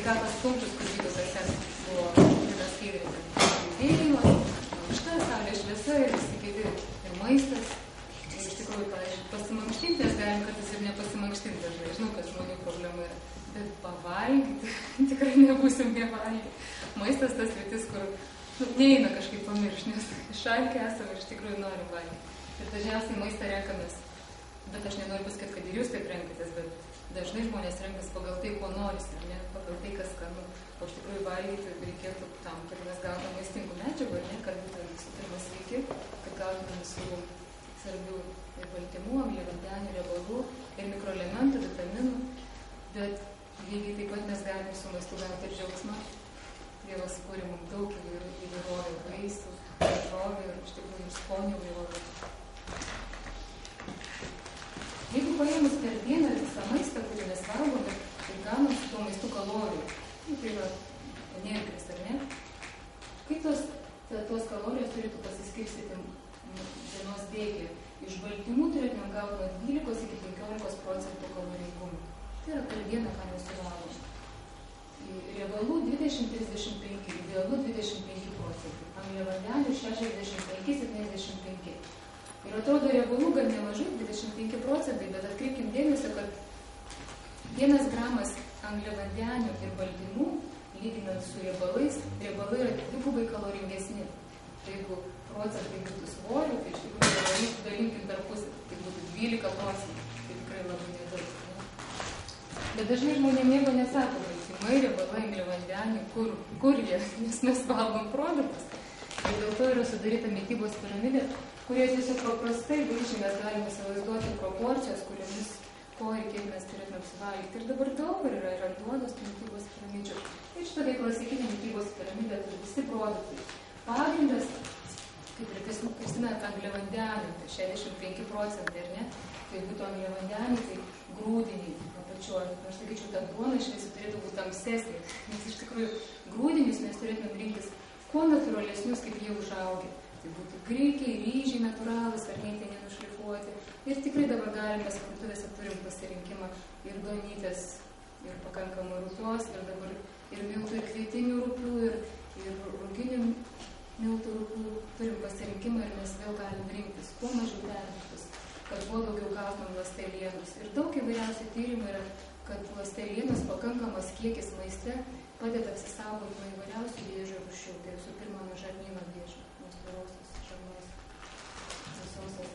sveikatos punktus, kur gydytojas buvo kitas skaidrė. Judėjimas, mankšta, saulės šviesa ir visi kiti. Ir maistas. Ir iš tikrųjų, pavyzdžiui, pasimankštinti, nes galim kartais ir nepasimankštinti dažnai. Žinau, kad žmonių problema yra. Bet pavalgyti, tikrai nebūsim nevalgyti. Maistas tas sritis, kur neina kažkaip pamiršti, nes šalkė esame ir iš tikrųjų norim valgyti. Ir dažniausiai maistą renkamės. Bet aš nenoriu pasakyti, kad ir jūs taip renkatės, bet dažnai žmonės renkas pagal tai, ko norisi, ar ne? Pagal tai, kas skanu. O iš tikrųjų valgyti reikėtų tam, kad mes gautume maistingų medžiagų, ar ne? Kad būtų visų pirma sveiki, kad gautume visų svarbių ir baltymų, angliavandenių, riebalų, ir mikroelementų, vitaminų. Bet lygiai taip pat mes galime su maistu gauti ir džiaugsmą. Dievas kūrė mums daug įvairovių, vaisių, daržovių ir iš tikrųjų skonių įvairovių. Jeigu paėmus per dieną visą maistą, kurį mes valgome, tai gaunam su tuo maistu kalorijų. Tai yra energijos, ar ne? Kaip tos kalorijos turėtų pasiskirstyti dienos bėgyje? Iš baltymų turėtume gauti nuo 12 iki 15% kaloringumo. Tai yra per dieną, ką mes suvalgome. Riebalų 20-35, idealų 25%, angliavandenių 65-75. Ir atrodo riebalų gan nemažai, 25%, bet atkreipkim dėmesio, kad 1 gramas angliavandenių ir baltymų, lyginant su riebalais, riebalai yra dvigubai kaloringesni. Tai jeigu procentai būtų svorių, tai iš tikrųjų dalinkim tarpusį, tai būtų 12%, tai tikrai labai nedaug. Bet dažnai žmonėm nieko nesako, baltymai, riebalai, angliavandeniai, kur jie, nes mes valgom produktus. Ir dėl to yra sudaryta mitybos piramidė, kurioje tiesiog paprastai vaizdžiai mes galime įsivaizduoti proporcijas, kuriomis ko ir kiek mes turėtume apsivalgyti. Ir dabar daug yra ant duonos mitybos piramidžių. Ir šitą klasikinę mitybos piramidę turi visi produktai. Pagrindas, kaip ir prisimenat, angliavandenių, tai 65%, ar ne? Tai būtų angliavandeniai, tai grūdiniai. Aš sakyčiau, ta duona iš visų turėtų būti tamsesnė, nes iš tikrųjų grūdinius mes turėtume rinktis kuo natūralesnius, kaip jie užaugę. Tai būtų grikiai, ryžiai natūralūs, ar ne, tai nenušlifuoti. Ir tikrai dabar galime, parduotuvėse turim pasirinkimą ir duonytės, ir pakankamai rūtos, ir dabar ir miltų, ir kvietinių rūpių, ir rūginių miltų rūpių. Turim pasirinkimą ir mes vėl galim rinktis kuo mažiau perdirbtus, kad kuo daugiau gautumėm ląstelienus. Ir daug įvairiausių tyrimų yra, kad ląstelienos pakankamas kiekis maiste padeda apsisaugoti nuo įvairiausių vėžio rūšių. Tai visų pirma nuo žarnyno vėžio, nuo storosios žarnos, visosios.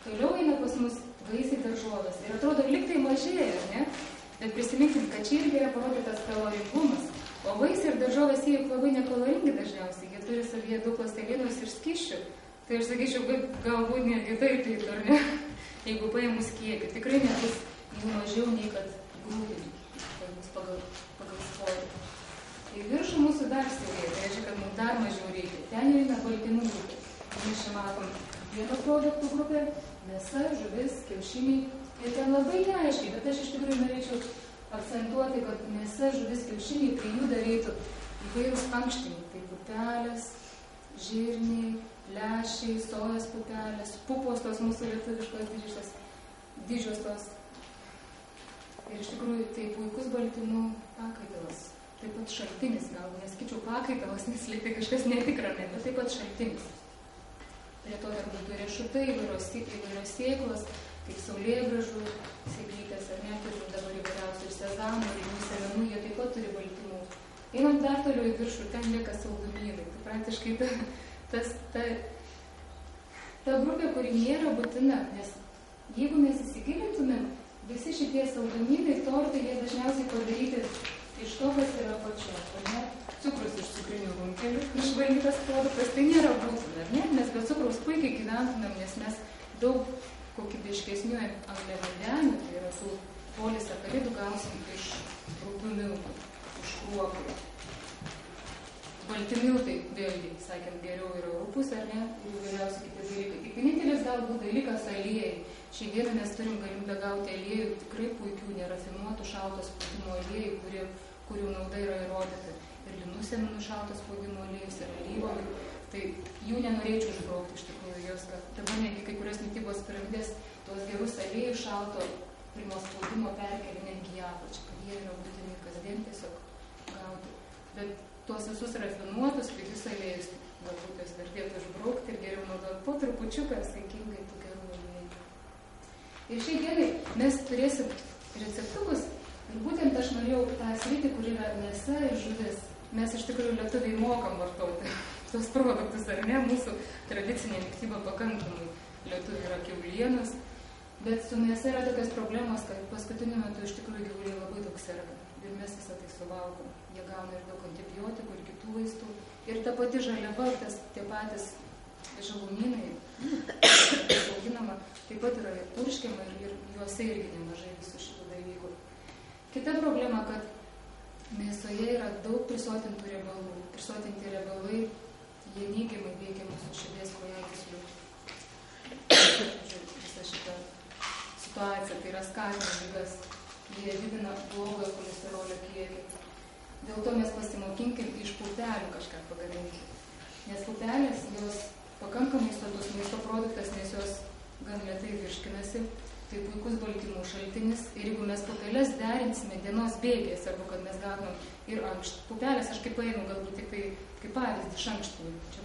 Toliau eina pas mus vaisiai daržovės. Ir atrodo, liktai mažėja, ne? Bet prisiminkim, kad čia irgi yra parodytas kaloringumas. O vaisiai ir daržovės jie labai nekaloringi dažniausiai. Jie turi savyje daug ląstelienos ir skysčių. Tai aš sakyčiau, kad galbūt netgi taip, ar ne? Jeigu paėmus kiekį, tikrai nebus jų mažiau nei kad grūdinių, kad bus pagal svorį. Tai viršų mūsų dar siaurėja, tai reiškia, kad mums dar mažiau reikia. Ten jau eina baltymų grupė. Mes čia matom pieno produktų grupę, mėsa, žuvis, kiaušiniai. Ir ten labai neaiškiai, bet aš iš tikrųjų norėčiau akcentuoti, kad mėsa, žuvis, kiaušiniai, tai jų darytų įvairūs ankštiniai. Tai pupelės, žirniai, lešiai, sojos pupelės, pupos tos mūsų lietuviškos didžios tos. Ir iš tikrųjų tai puikus baltymų pakaitalas. Taip pat šaltinis, gal nesakyčiau pakaitalas, nes lyg kažkas netikra, bet taip pat šaltinis. Prie to dar būtų riešutai, įvairios sėklos, kaip saulėgrąžų, sėklytės, ar ne, turim dabar įvairiausių ir sezamų, ir jų semenų, jie taip pat turi baltymų. Einant dar toliau į viršų, ten lieka saldumynai. Tai praktiškai ta grupė, kuri nėra būtina, nes jeigu mes įsigilintumėm, visi šitie saldumynai, tortai, jie dažniausiai padaryti iš to, kas yra pačio, ar ne? Cukrus iš cukrinių runkelių, išvalytas produktas, tai nėra būtina, ar ne? Mes be cukraus puikiai gyventumėm, nes mes daug kokybiškesnių angliavandenių, tai yra tų polisacharidų gausim iš rūpių miltų, iš kruopų. Balti miltai, vėlgi, sakėm, geriau yra rūpus, ar ne? Ir įvairiausi kiti dalykai. Tik vienintelis galbūt dalykas aliejai. Šiandieną mes turim galimybę gauti aliejų tikrai puikių, nerafinuotų šalto spaudimo aliejų, kurių nauda yra įrodyta. Ir linų sėmenų šalto spaudimo aliejus, ir alyvuogių. Tai jų nenorėčiau išbraukti iš tikrųjų jos, kad dabar netgi kai kurios mitybos piramidės tuos gerus aliejus šalto pirmo spaudimo perkelia netgi į apačią, kad jie yra būtini kasdien tiesiog Bet tuos visus rafinuotus, pigius aliejus, galbūt jas vertėtų išbraukti ir geriau naudoti po trupučiuką saikingai tų gerų aliejų. Ir šiai dienai mes turėsim receptukus ir būtent aš norėjau tą sritį, kur yra mėsa ir žuvis. Mes iš tikrųjų lietuviai mokam vartoti tos produktus, ar ne? Mūsų tradicinė mityba pakankamai lietuviai yra kiaulienos, bet su mėsa yra tokios problemos, kad paskutiniu metu iš tikrųjų gyvuliai labai daug serga. Ir mes visą tai suvalgom. Jie gauna ir daug antibiotikų, ir kitų vaistų. Ir ta pati žaliava, tie patys žalumynai, auginama, taip pat yra ir purškiama ir juose irgi nemažai visų šitų dalykų. Kita problema, kad mėsoje yra daug prisotintų riebalų. Prisotinti riebalai, jie neigiamai veikia mūsų širdies kraujagyslių. Visa šita situacija, tai yra skatina ligas. Jie didina blogojo cholesterolio kiekį. Dėl to mes pasimokinkim iš pupelių kažką pagaminti. Nes pupelės, jos pakankamai sotus maisto produktas, nes jos gan lėtai virškinasi. Tai puikus baltymų šaltinis. Ir jeigu mes pupelės derinsime dienos bėgiais, arba kad mes gaunam ir pupelės, aš kaip paėmiau galbūt tik tai kaip pavyzdį iš ankštinių. Čia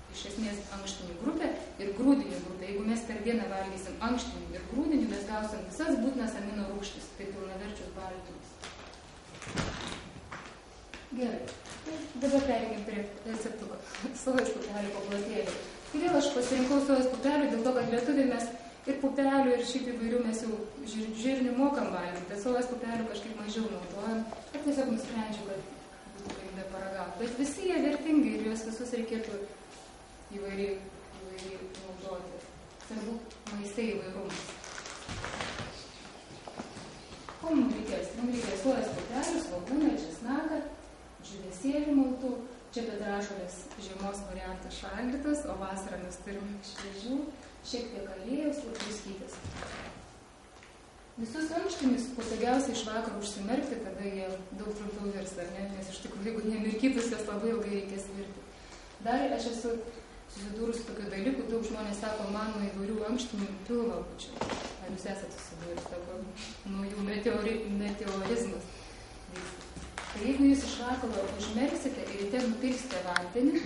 iš esmės ankštinių grupė ir grūdinių grupė. Jeigu mes per dieną valgysim ankštinių ir grūdinių, mes gausim visas būtinas amino rūgštis, tai pilnaverčius baltymus. Gerai. Dabar pereikim prie receptuko. Sojos pupelių paplotėlių. Kodėl aš pasirinkau sojos pupelių? Dėl to, kad lietuviai mes ir pupelių, ir šiaip įvairių mes jau žirnių mokam valgyti, bet sojos pupelių kažkaip mažiau naudojam. Ir tiesiog nusprendžiau, kad būtų galimybė paragauti. Bet visi jie vertingi ir juos visus reikėtų įvairiai naudoti. Svarbu maiste įvairumas. Ko mums reikės? Mums reikės sojos pupelių, svogūną, česnaką, džiūvėsėlių maltų. Čia petražolės žiemos variantas šaldytas, o vasarą mes turim šviežių, šiek tiek aliejaus ir druskytės. Visus ankštinius patogiausiai iš vakaro užsimerkti, tada jie daug trumpiau virs, ar ne? Nes iš tikrųjų, jeigu nemirkytus, jas labai ilgai reikės virti. Dar aš esu susidūrus tokių dalykų, daug žmonės sako, man nuo įvairių ankštinių pilvo pučiu. Ar jūs esate susidūrus, sako, nuo jų meteorizmas. Tai jeigu jūs iš vakaro užmerksite ir ryte nupilsite vandenį,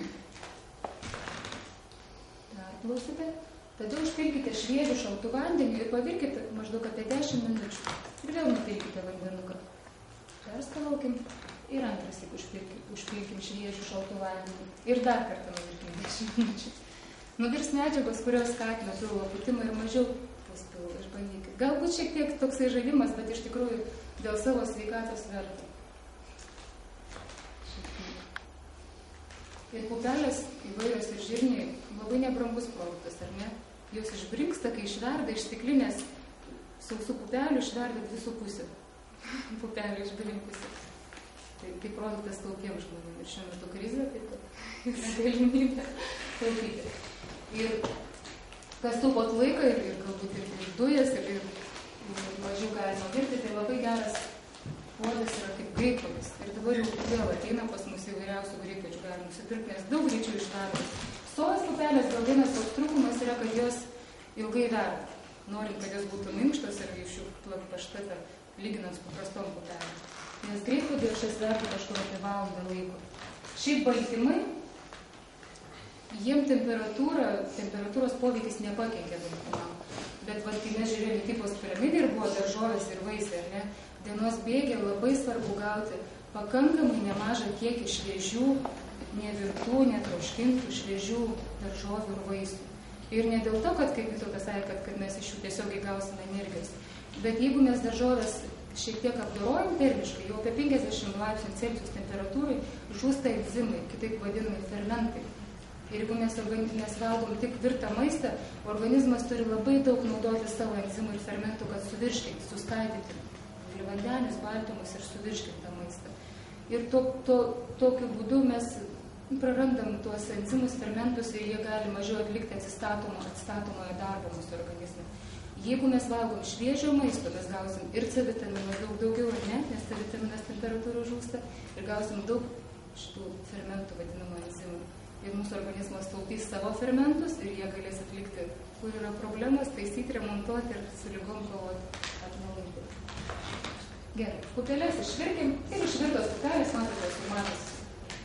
perplausite, tada užpilkite šviežių šaltų vandenį ir pavirkite maždaug apie 10 minučių. Ir vėl nupilkite vandenuką. Perskalaukim ir antrąsyk užpilkim šviežių šaltų vandenį. Ir dar kartą nuvirkim 10 minučių. Nuvirs medžiagos, kurios skatina pilvo pūtimą ir mažiau pūs pilvo. Išbandykit. Galbūt šiek tiek toksai žaidimas, bet iš tikrųjų dėl savo sveikatos verta. Ir pupelės įvairios ir žirniai labai nebrangus produktas, ar ne? Jos išbrinksta, kai išverda iš stiklinės sausų pupelių, išverda 2,5 pupelių išbrinkusi. Tai produktas taupiems žmonėms. Ir šiuo metu krizė, tai yra galimybė taupyti. Ir kas taupot laiką ir galbūt ir dujas, ir mažiau galima virti, tai labai geras puodas yra kaip greitpuodis. Ir dabar jau vėl ateina pas mus įvairiausių greitpuodžių galima nusipirkti, nes daug greičiau išverda. Sojos pupelės gal vienas toks trūkumas yra, kad jos ilgai verda. Norint, kad jos būtų minkštos ir iš jų plak paštetą, lyginant su paprastom pupelėm. Nes greitpuodį aš jas verdu kažkur apie valandą laiko. Šiaip baltymai, jiem temperatūros poveikis nepakenkia baltymam. Bet kai mes žiūrėjome mitybos piramidė ir buvo daržovės ir vaisiai, ar ne? Dienos bėgė labai svarbu gauti pakankamai nemažą kiekį šviežių, nevirtų, netroškintų, šviežių daržovių ir vaisių. Ir ne dėl to, kad, kaip Vytautas sakė, kad mes iš jų tiesiogiai gausime energijos. Bet jeigu mes daržovės šiek tiek apdorojam termiškai, jau apie 50 laipsnių Celsijaus temperatūrai žūsta enzimai, kitaip vadinami fermentai. Ir jeigu mes valgom tik virtą maistą, organizmas turi labai daug naudoti savo enzimų ir fermentų, kad suvirškinti, suskaidyti giliavandenius, baltymus ir suvirškinti tą maistą. Ir tokiu būdu mes prarandam tuos enzimus, fermentus ir jie gali mažiau atlikti atstatomojo darbo mūsų organizme. Jeigu mes valgom šviežio maisto, mes gausim ir C vitamino daugiau, ar ne, nes C vitaminas temperatūra žūsta, ir gausim daug šitų fermentų vadinamų enzimų. Ir mūsų organizmas taupys savo fermentus ir jie galės atlikti, kur yra problemas, taisyti, remontuoti ir su ligom kovoti atnaujinti. Gerai, pupelės išvirkim ir išvirtos pupelės, matote, su matos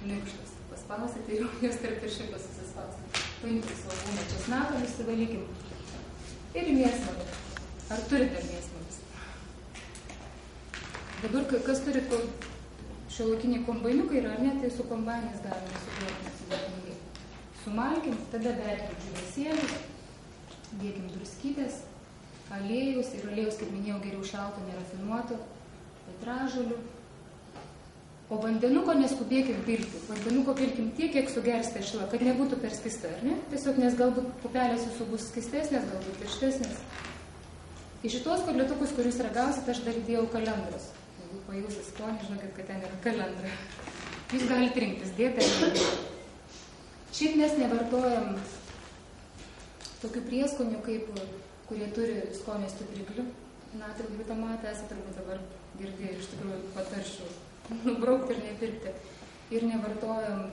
minkštos. Paspausite ir jos tarp pirščiukų susispausti. Paimkite svogūną česnaką, nusivalykim. Ir mėsmalę. Ar turite mėsmalės? Dabar, kas turi šiuolaikiniai kombainiukai yra, ar ne, tai su kombainais galime sudėtingai. Sumalkim, tada berkim džiūvėsėlius, dėkim druskytės, aliejus ir aliejus, kaip minėjau, geriau šalto, nerafinuoto, petražolių. O vandenuko neskubėkim pilti. Vandenuko pilkim tiek, kiek sugersite šilą, kad nebūtų per skista, ar ne? Tiesiog, nes galbūt pupelės jūsų bus skistesnės, galbūt tirštesnės. Į šitos kotletukus, kurius ragausit, aš dar įdėjau kalendros. Jeigu pajusit skonį, žinokit, kad ten yra kalendra. Jūs galite rinktis, dėti ar nedėti. Šiaip mes nevartojam tokių prieskonių, kurie turi skonio stipriklių. Natrio glutamatą esate turbūt dabar girdėję, iš tikrųjų pataršiu nubraukti ir nepirkti. Ir nevartojam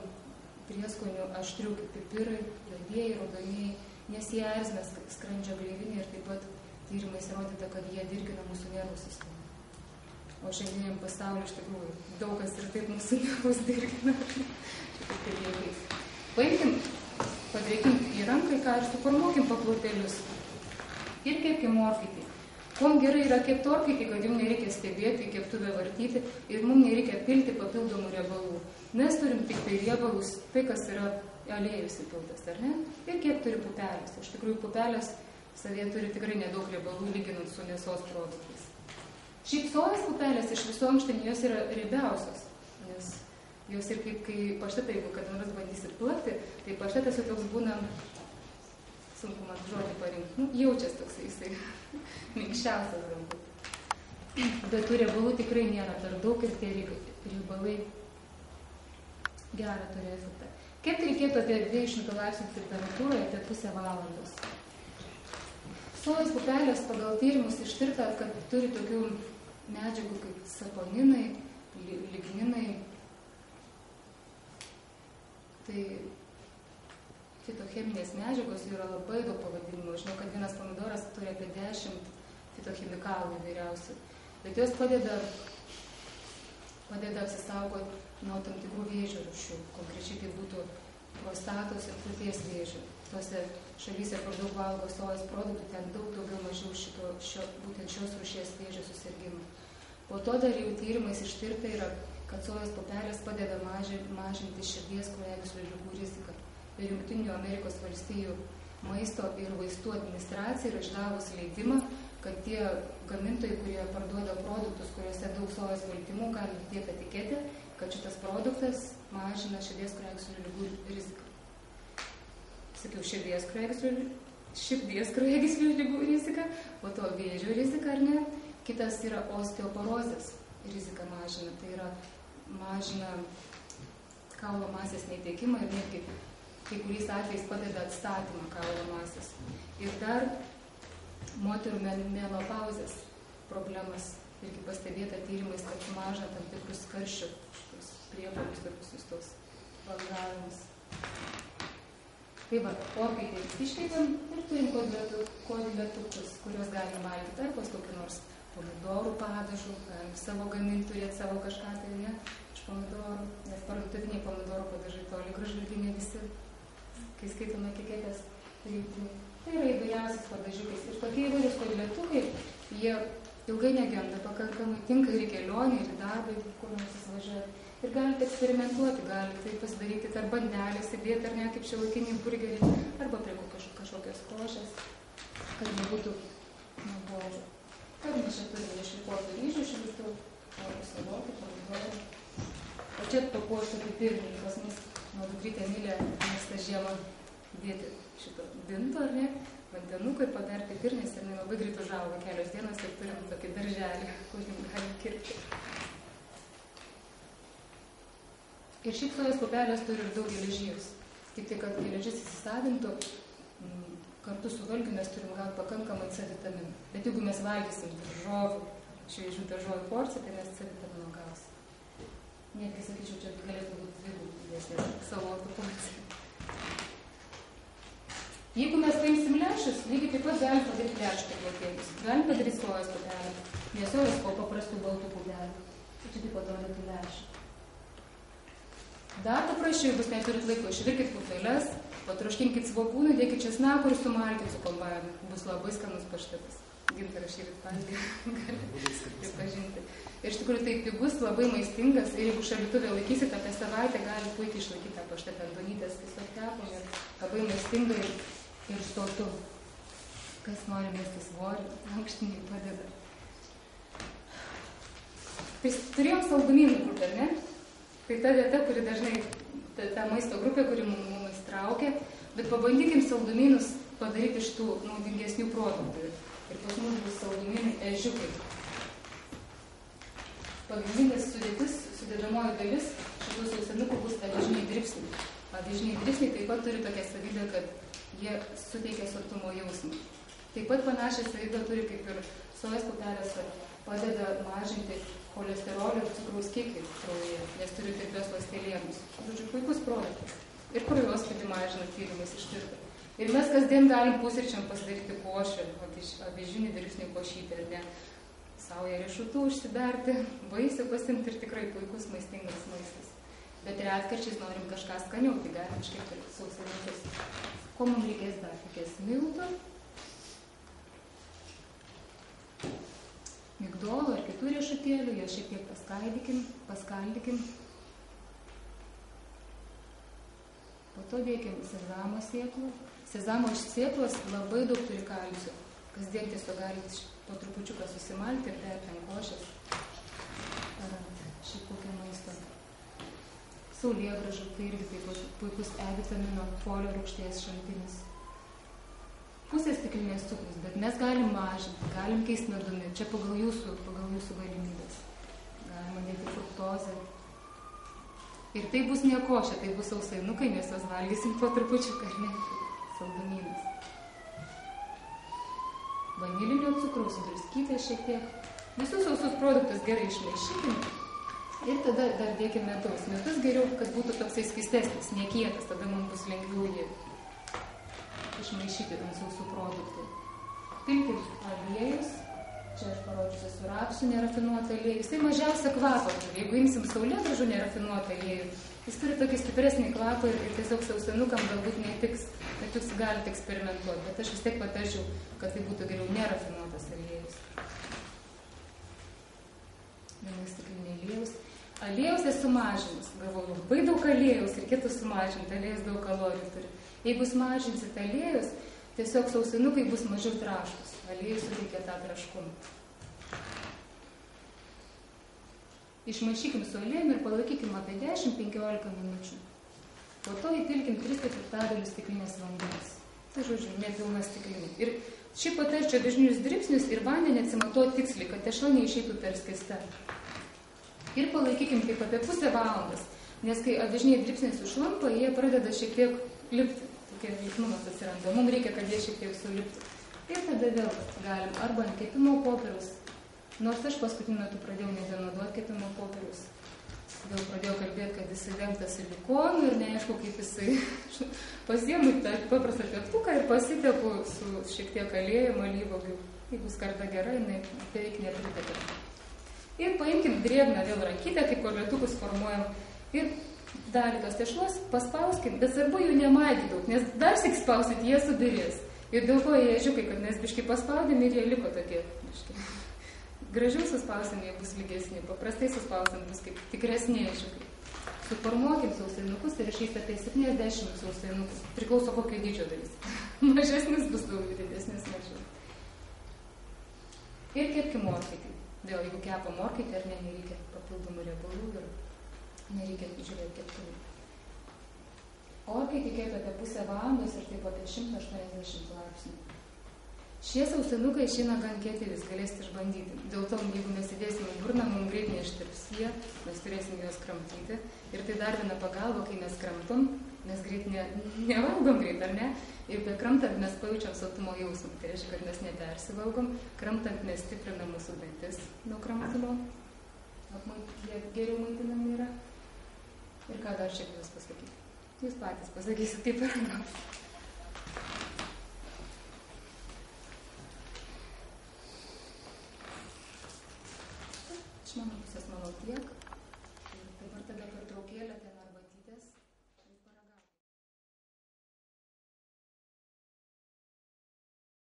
prieskonių aštrių kaip pipirai, juodieji, raudonieji, nes jie erzina skrandžio gleivinę ir taip pat tyrimais įrodyta, kad jie dirgina mūsų nervų sistemą. O šiandieniam pasauliu iš tikrųjų daug kas ir taip mūsų nervus dirgina. Paimkim, padrėkim į ranką ką ir suformuokim paplotėlius. Ir kepkim orkaitį. Kuom gerai yra kepti orkaitį, kad jums nereikia stebėti, keptuvę vartyti ir mums nereikia pilti papildomų riebalų. Mes turim tik tai riebalus, tai kas yra aliejus įpiltas, ar ne? Ir kiek turi pupelės. Iš tikrųjų, pupelės savie turi tikrai nedaug riebalų lyginant su mėsos produktais. Šiaip sojos pupelės iš visų ankštinių jos yra riebiausios, nes jos ir kaip kai paštetą, jeigu kada nors bandysit plakti, tai paštetas jau toks būna, sunku man žodį parinkti, jaučias toks jisai minkščiausias galbūt. Bet tų riebalų tikrai nėra per daug ir tie riebalai gerą turi efektą. Kepti reikėtų apie 200 laipsnių temperatūroje apie pusę valandos. Sojos pupelės pagal tyrimus ištirta, kad turi tokių medžiagų kaip saponinai, ligninai. Tai fitocheminės medžiagos yra labai daug pavadinimų. Žinau, kad vienas pomidoras turi apie 10 fitochemikalų įvairiausių. Bet jos padeda apsisaugoti nuo tam tikrų vėžio rūšių. Konkrečiai tai būtų prostatos ir krūties vėžio. Tose šalyse, kur daug valgo sojos produktų, ten daug daugiau mažiau būtent šios rūšies vėžio susirgimų. Po to dar jau tyrimais ištirta yra, kad sojos pupelės padeda mažinti širdies kraujagyslių ligų riziką. Ir Jungtinių Amerikos valstijų maisto ir vaistų administracija yra išdavus leidimą, kad tie gamintojai, kurie parduoda produktus, kuriuose daug sojos baltymų, gali dėti etiketę, kad šitas produktas mažina širdies kraujagyslių ligų riziką. Sakiau, širdies kraujagyslių ligų rizika, po to vėžio rizika, ar ne? Kitas yra osteoporozės rizika mažina, tai yra mažina kaulo masės netekimą ir netgi kai kuriais atvejais padeda atstatymą kaulo masės. Ir dar moterų menopauzės problemas irgi pastebėta tyrimais, kad mažina tam tikrus karščio priepuolius ir visus tos bangavimus. Tai va, orkaitę iškreipiam ir turim kotletukus, kuriuos galim valgyti arba kokiu nors pomidorų padažu, galim savo gaminti, turėti savo kažką tai, ne, iš pomidorų, nes parduotuviniai pomidorų padažai toli gražu ne visi, kai skaitome etiketės. Tai yra įvairiausias padažiukas. Ir tokie įvairius kotletukai, jie ilgai negenda, pakankamai tinka ir į kelionį, ir į darbą, kur nors įsivažiuoti. Ir galite eksperimentuoti, galite pasidaryti tarp bandelės, įdėti ar ne kaip šiuolaikiniai burgeriai, arba prie kažkokios košės, kad nebūtų nuobodu. Kad mes čia turime išlikuotų ryžių, šiltų, salotų, pomidorų. O čia papuošta pipirnį, pas mus nuo dukrytė Emilė mėgsta žiemą dėti šito binto, ar ne, vandenuką ir padarti pipirnės ir labai greit užauga kelios dienos ir turim tokį darželį, kurį galim kirpti. Ir šiaip sojos pupelės turi ir daug geležies. Tik tai, kad geležis įsisavintų, kartu su valgiu mes turim gauti pakankamai C vitaminų. Bet jeigu mes valgysim šviežių daržovių porciją, tai mes C vitamino gausim. Netgi, sakyčiau, čia galėtų būti dvigubai didesnė salotų porcija. Jeigu mes paimsim lęšius, lygiai taip pat galim padaryti lęšių paplotėlius. Galim padaryti sojos pupelę. Ne sojos, o paprastų baltų pupelių. Tai čia taip atrodytų lęšių. Dar paprašiau, jeigu neturit laiko, išvirkit pupeles, patroškinkit svogūnų, dėkit česnakų ir sumalkit su kombajonu. Bus labai skanus paštetas. Gintaras šįryt valgė, gali pažinti. Ir iš tikrųjų tai pigus, labai maistingas ir jeigu šaldytuve laikysit apie savaitę, gali puikiai išlaikyti tą paštetą. Duonytės tiesiog tepam ir labai maistingai ir sotu. Kas nori mesti svorį, ankštiniai padeda. Tai turėjom saldumynų grupę, ne? Tai ta vieta, kuri dažnai, ta maisto grupė, kuri mumis traukia, bet pabandykim saldumynus padaryti iš tų naudingesnių produktų. Ir pas mus bus saldumynai ežiukai. Pagrindinės sudėdamoji dalis šitų sausinukų bus avižiniai dribsniai. Avižiniai dribsniai taip pat turi tokią savybę, kad jie suteikia sotumo jausmą. Taip pat panašią savybę turi kaip ir sojos pupelės, padeda mažinti cholesterolio ir cukraus kiekį kraujyje, nes turi tirpios ląstelienos. Žodžiu, puikus produktas. Ir kraujospūdį mažina tyrimais ištirta. Ir mes kasdien galim pusryčiam pasidaryti košę, avižinį dribsnį košytę, ar ne? Saują riešutų užsiberti, vaisių pasimti ir tikrai puikus maistingas maistas. Bet retkarčiais norim kažką skaniau, tai galim iškepti sausainiukus. Ko mums reikės dar? Reikės miltų, migdolų ar kitų riešutėlių, jas šiek tiek paskaldykim. Po to dėkim sezamo sėklų. Sezamo iš sėklos labai daug turi kalcio. Kasdien tiesiog galite po trupučiuką susimalti ir dėti ant košės. Ar ant šiaip kokio maisto. Saulėgrąžų, tai irgi taip puikus E-vitamino, folio rūgšties šaltinis. Pusės stiklinės cukrus, bet mes galim mažinti, galim keisti medumi. Čia pagal jūsų galimybės. Galima dėti fruktozę. Ir tai bus ne košė, tai bus sausainukai, nes juos valgysim po trupučiuką, ar ne? Saldumynas. Vanilinio cukraus, druskytės šiek tiek. Visus sausus produktus gerai išmaišykim. Ir tada dar dėkim medaus. Medus geriau, kad būtų toksai skystesnis, nekietas, tada mums bus lengviau jį išmaišyti ant sausų produktų. Pilkim aliejus. Čia aš parodžiusiu su rapsų nerafinuotą aliejų. Jisai mažiausia kvapą turi. Jeigu imsim saulėgrąžų nerafinuotą aliejų, jis turi tokį stipresnį kvapą ir tiesiog sausinukam galbūt netiks, bet jūs galite eksperimentuoti. Bet aš vis tiek patarčiau, kad tai būtų geriau nerafinuotas aliejus. Vienas stiklinė aliejus. Aliejus esu mažinus. Galvoju, labai daug aliejus, reikėtų sumažinti. Aliejus daug kalorijų turi. Jeigu sumažinsite aliejus, tiesiog sausinukai bus mažiau traškus. Aliejus suteikia tą traškumą. Išmaišykim su aliejumi ir palaikykim apie 10-15 minučių. Po to įpilkim 3/4 stiklinės vandens. Tai žodžiu, nepilna stiklinė. Ir šiaip patarčiau avižinius dribsnius ir vandenį atsimatuoti tiksliai, kad tešla neišeitų per skysta. Ir palaikykim taip apie pusę valandos. Nes kai avižiniai dribsniai sušlampa, jie pradeda šiek tiek lipti. Tokie veiknumas atsiranda. Mums reikia, kad jie šiek tiek suliptų. Ir tada vėl galim arba ant kepimo popieriaus. Nors aš paskutiniu metu pradėjau nebenaudoti kepimo popieriaus. Vėl pradėjau kalbėti, kad jisai dengtas silikonu ir neaišku, kaip jisai pasiemu tą paprastą teptuką ir pasitepu su šiek tiek aliejum, alyvuogių. Jeigu skarda gerai, jinai beveik nepritepia. Ir paimkim drėgną vėl rankytę, kaip korletukus formuojam. Ir dalį tos tešlos paspauskim, bet svarbu jų nemaidyti daug, nes dar sik spausit, jie subirės. Ir dėl ko jie ežiukai, kad mes biškai paspaudėm ir jie liko tokie biškai. Gražiau suspausim, jie bus lygesni, paprastai suspausim, bus kaip tikresni ežiukai. Suformuokim sausainukus ir išeis apie 70 sausainukus. Priklauso kokio dydžio dalis. Mažesnis bus daug, didesnis mažiau. Ir kepkim orkaitį. Vėl, jeigu kepam orkaitį, ar ne, nereikia papildomų riebalų ir nereikia žiūrėti keptuvų. Orkaitį kepia apie pusę valandos ir taip apie 180 laipsnių. Šie sausinukai išeina gan kieti, vis galėsite išbandyti. Dėl to, jeigu mes įdėsime į burną, mums greit neištirps jie, mes turėsim juos kramtyti. Ir tai dar viena pagalba, kai mes kramtom, mes greit nevalgom greit, ar ne? Ir be kramtant mes pajaučiam sotumo jausmą. Tai reiškia, kad mes nepersivalgom, kramtant mes stiprinam mūsų dantis nuo kramtimo. Jie geriau maitinami yra. Ir ką dar šiek tiek pasakyti? Jūs patys pasakysit, kaip paragausit. Iš mano pusės manau tiek.